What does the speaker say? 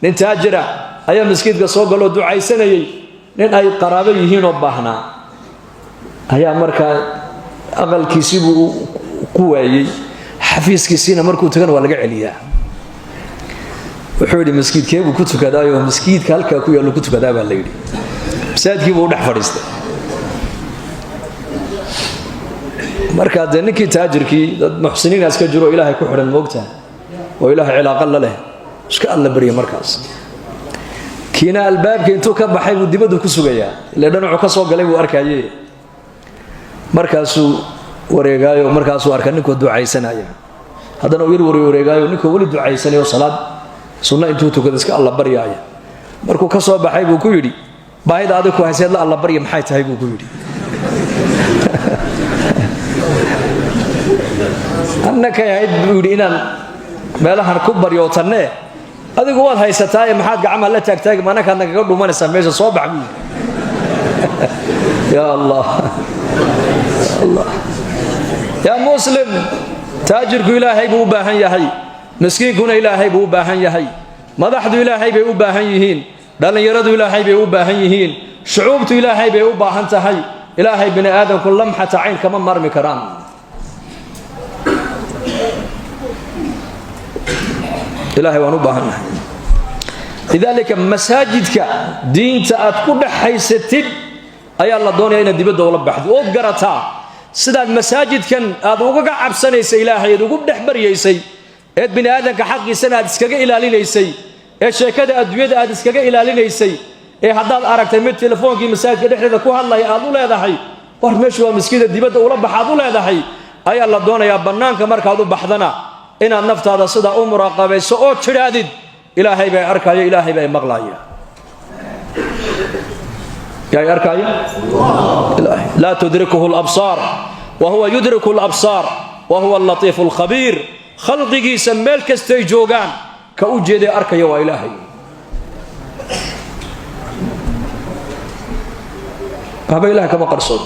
nin taajira ayaa masjidka soo galo ducaysanayay nin ay qaraabo yihiin oo baahnaa ayaa markaa aqalkiisii buu ku waayay xafiiskiisina markuu tagana waa laga celiyaa wuxuu yidhi masjidkee buu ku tukadaayo masjidka halkaa ku yaalo ku tukadaa baa la yidhi masaajidkii buu dhex fadhiistay marka dee ninkii taajirkii dad muxsiniina iska jiro ilaahay ku xidhan moogtahay oo ilaahay cilaaqa la leh iska alla barya markaas kiina albaabka intuu ka baxay buu dibaddu ku sugayaa ilaa dhanacu ka soo galay buu arkayay markaasuu wareegaayo markaasuu arka ninkoo ducaysanaya haddana uu yar wareegaayo ninkoo weli ducaysanayo salaad sunna intuu tukada iska alla baryaaya markuu ka soo baxay buu ku yidhi baahida adig ku hayseed la alla barya maxay tahay buu ku yidhi annakay ahayd buu yidhi inaan meelahan ku baryootanne adigu waad haysataaye maxaad gacmaha la taagtaagi manakaad nagaga dhumanaysaa meesha soo bax buu yidhi yaa allah الله يا مسلم تاجرك إلهي بو باهن يحي مسكينكنا إلهي بو باهن يحي مدحد إلهي بو باهن يهين دلن يرد إلهي بو باهن يهين شعوبت إلهي بو باهن تحي إلهي بن آدم كل لمحة عين كمان مرمي كرام إلهي وانو باهن لذلك مساجدك دين تأتكد حيستد أي الله دوني أين دبده ولا بحد وقرتها سيدا المساجد كان أدوغا عبساني سي إلهي أدوغا بنحبر يسي إد بني آدم كحق سنة أدسكاقا إلالي ليسي إد شاكادة أدوية أدسكاقا إلالي ليسي إد حداد أراك تنميت تلفون كي مساجد كده كوها الله يأذو لا يدحي قرر مشوا مسكيدة دبده ولا بحادو لا يدحي أي الله دوني يا بنان كمارك هدو بحضنا إن النفط هذا سيدا أمراقبة سؤال شرادد إلهي بي أركاية إلهي بي مغلاية يا أركاية إلهي لا تدركه الأبصار وهو يدرك الأبصار وهو اللطيف الخبير خلقه سميل كستيجوغان كأوجد أركاية وإلهي هذا إله كما قرصد